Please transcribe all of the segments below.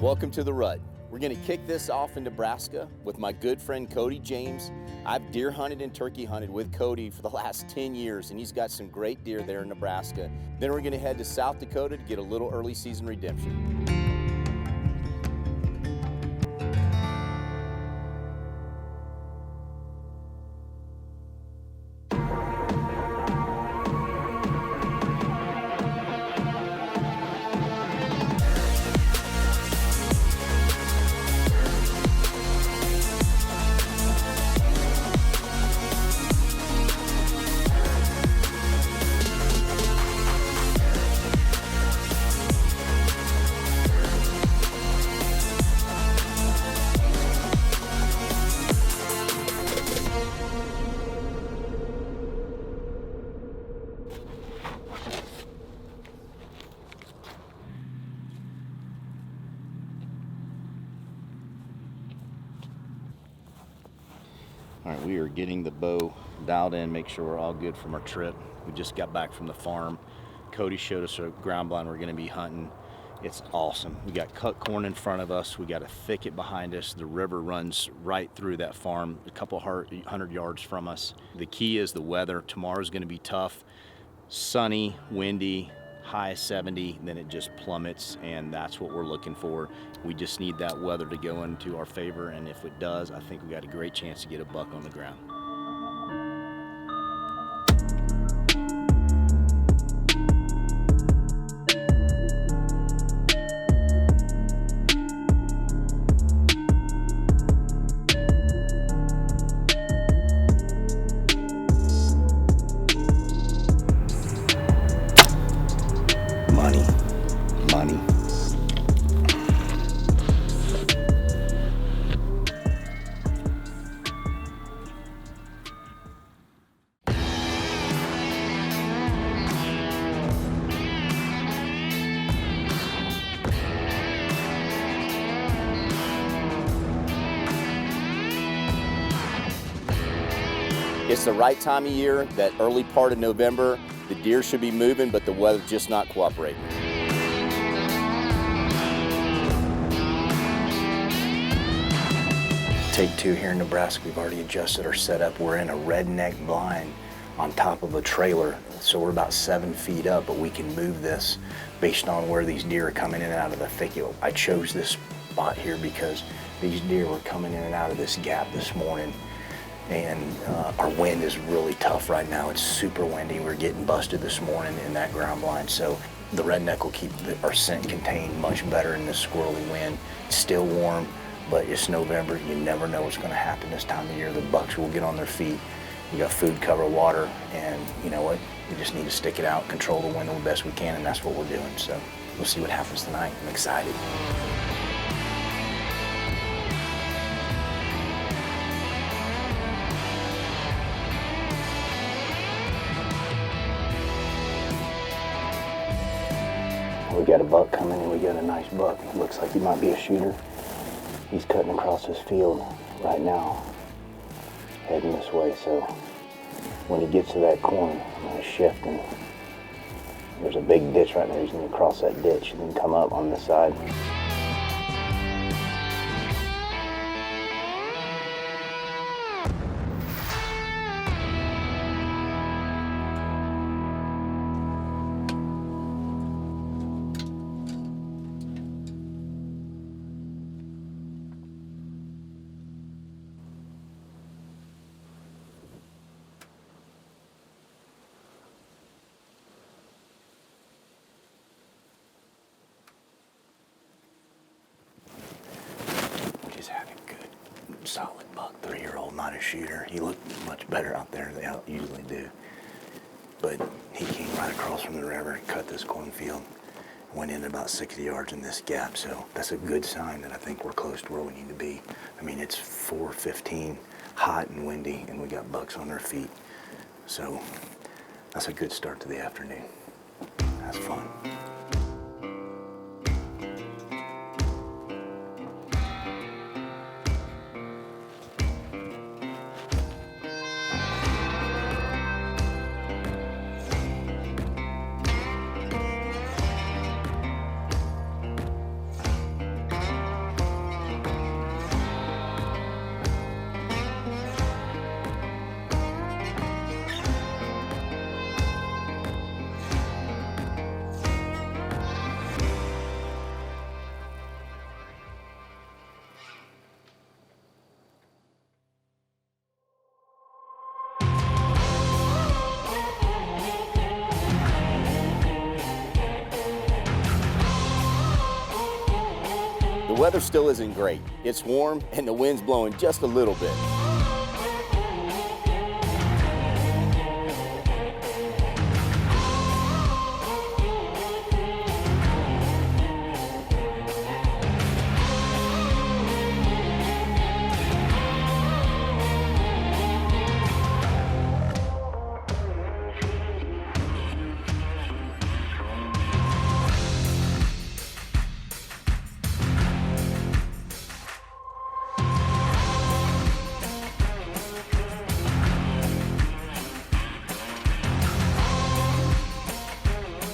Welcome to the Rut. We're going to kick this off in Nebraska with my good friend Cody James. I've deer hunted and turkey hunted with Cody for the last 10 years, and he's got some great deer there in Nebraska. Then we're going to head to South Dakota to get a little early season redemption. All right, we are getting the bow dialed in, make sure we're all good from our trip. We just got back from the farm. Cody showed us a ground blind we're gonna be hunting. It's awesome. We got cut corn in front of us. We got a thicket behind us. The river runs right through that farm, a couple hundred yards from us. The key is the weather. Tomorrow's gonna be tough. Sunny, windy, high 70, then it just plummets, and that's what we're looking for. We just need that weather to go into our favor, and if it does, I think we got a great chance to get a buck on the ground. Money. It's the right time of year, that early part of November. The deer should be moving, but the weather's just not cooperating. Take two here in Nebraska. We've already adjusted our setup. We're in a redneck blind on top of a trailer. So we're about 7 feet up, but we can move this based on where these deer are coming in and out of the thicket. I chose this spot here because these deer were coming in and out of this gap this morning. And our wind is really tough right now. It's super windy. We're getting busted this morning in that ground blind. So the redneck will keep our scent contained much better in this squirrely wind. It's still warm, but it's November. You never know what's going to happen this time of year. The bucks will get on their feet. We got food, cover, water, and you know what? We just need to stick it out, control the wind the best we can, and that's what we're doing. So we'll see what happens tonight. I'm excited. We got a buck coming and we got a nice buck. Looks like he might be a shooter. He's cutting across this field right now, heading this way. So when he gets to that corner, I'm gonna shift, and there's a big ditch right there. He's gonna cross that ditch and then come up on this side. Solid buck, 3-year-old, not a shooter. He looked much better out there than they usually do. But he came right across from the river, cut this cornfield, went in about 60 yards in this gap. So that's a good sign that I think we're close to where we need to be. I mean, it's 4:15, hot and windy, and we got bucks on their feet. So that's a good start to the afternoon. That's fun. weather still isn't great. It's warm and the wind's blowing just a little bit.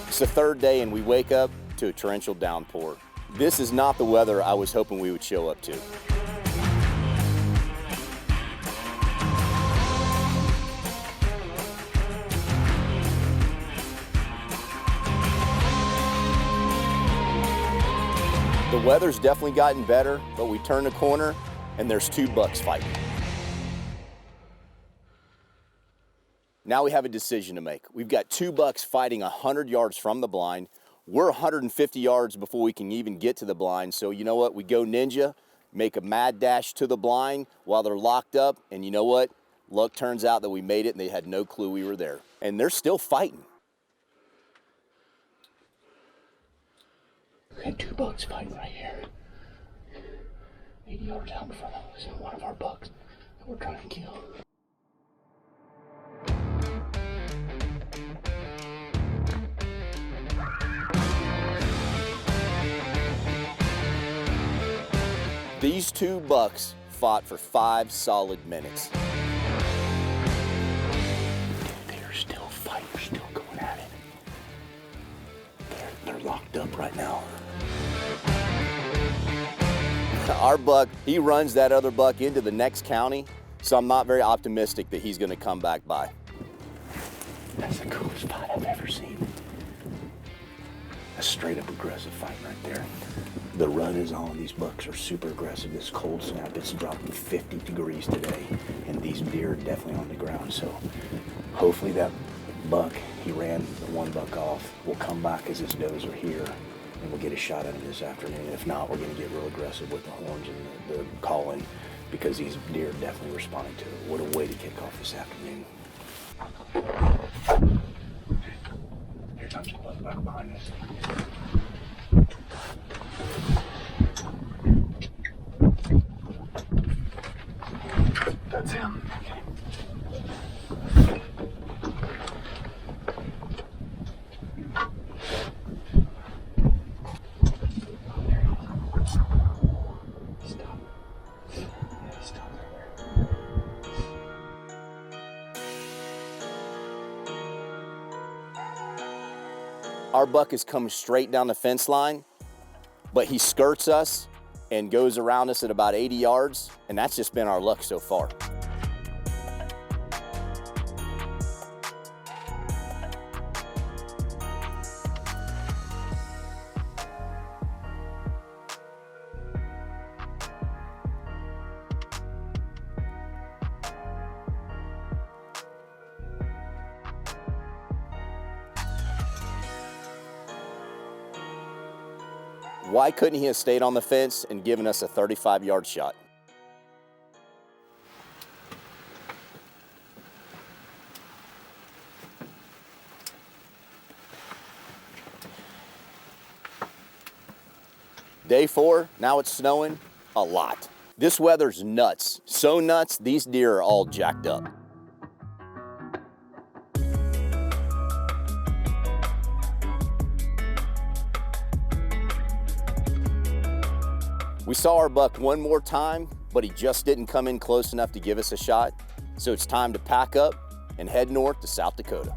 It's the third day and we wake up to a torrential downpour. This is not the weather I was hoping we would show up to. The weather's definitely gotten better, but we turn the corner and there's 2 bucks fighting. Now we have a decision to make. We've got 2 bucks fighting 100 yards from the blind. We're 150 yards before we can even get to the blind. So you know what? We go ninja, make a mad dash to the blind while they're locked up. And you know what? Luck turns out that we made it and they had no clue we were there. And they're still fighting. We got 2 bucks fighting right here. 80 yards out in front of us. One of our bucks that we're trying to kill. These 2 bucks fought for 5 solid minutes. They're still fighting, they're still going at it. They're locked up right now. Our buck, he runs that other buck into the next county, so I'm not very optimistic that he's gonna come back by. That's the coolest fight I've ever seen. A straight up aggressive fight right there. The rut is on. These bucks are super aggressive. This cold snap, it's dropping 50 degrees today, and these deer are definitely on the ground. So hopefully that buck, he ran the 1 buck off, will come back as his does are here, and we'll get a shot at him this afternoon. If not, we're going to get real aggressive with the horns and the calling, because these deer are definitely responding to it. What a way to kick off this afternoon. Here comes the buck back behind us. That's him. Our buck is coming straight down the fence line, but he skirts us and goes around us at about 80 yards, and that's just been our luck so far. Why couldn't he have stayed on the fence and given us a 35-yard shot? Day 4, now it's snowing a lot. This weather's nuts. So nuts, these deer are all jacked up. We saw our buck one more time, but he just didn't come in close enough to give us a shot. So it's time to pack up and head north to South Dakota.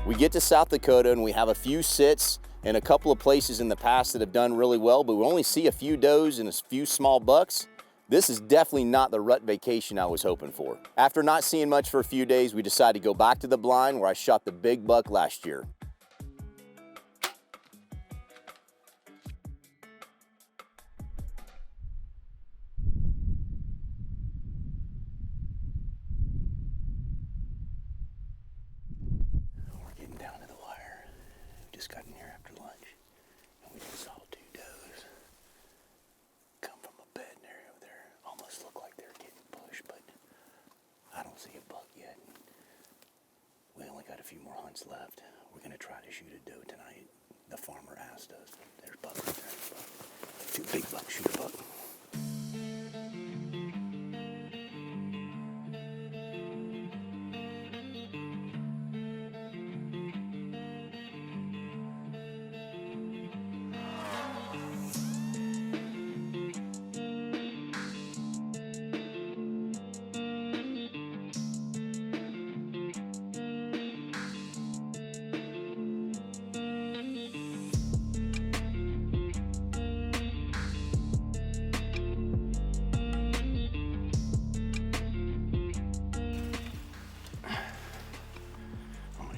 We get to South Dakota and we have a few sits and a couple of places in the past that have done really well, but we only see a few does and a few small bucks. This is definitely not the rut vacation I was hoping for. After not seeing much for a few days, we decided to go back to the blind where I shot the big buck last year. We're getting down to the wire. Just got got a few more hunts left. We're gonna try to shoot a doe tonight. The farmer asked us. There's buck right there. Buck. Two big bucks, shoot a buck.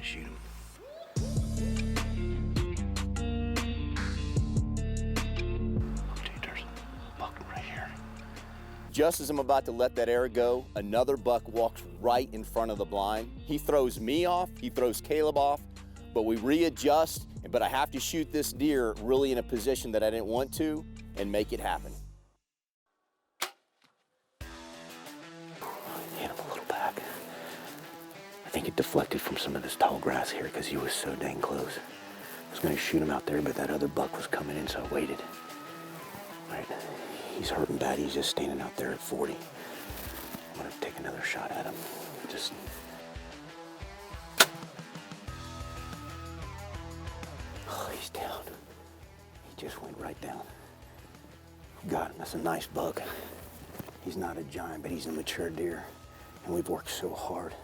Shoot him. Dude, there's a buck right here. Just as I'm about to let that arrow go, another buck walks right in front of the blind. He throws me off, he throws Caleb off, but we readjust, but I have to shoot this deer really in a position that I didn't want to and make it happen. Hit him a little back. I think it deflected from some of this tall grass here because he was so dang close. I was going to shoot him out there, but that other buck was coming in, so I waited. All right, he's hurting bad. He's just standing out there at 40. I'm going to take another shot at him. Just... Oh, he's down. He just went right down. Got him. That's a nice buck. He's not a giant, but he's a mature deer, and we've worked so hard.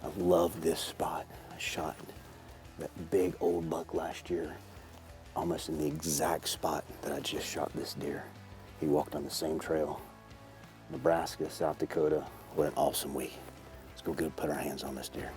I love this spot. I shot that big old buck last year, almost in the exact spot that I just shot this deer. He walked on the same trail. Nebraska, South Dakota, what an awesome week. Let's go put our hands on this deer.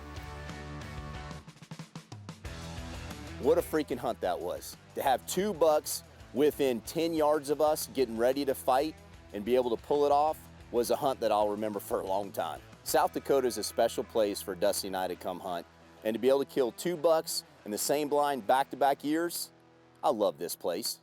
What a freaking hunt that was. To have two bucks within 10 yards of us getting ready to fight and be able to pull it off was a hunt that I'll remember for a long time. South Dakota is a special place for Dusty and I to come hunt, and to be able to kill two bucks in the same blind back-to-back years, I love this place.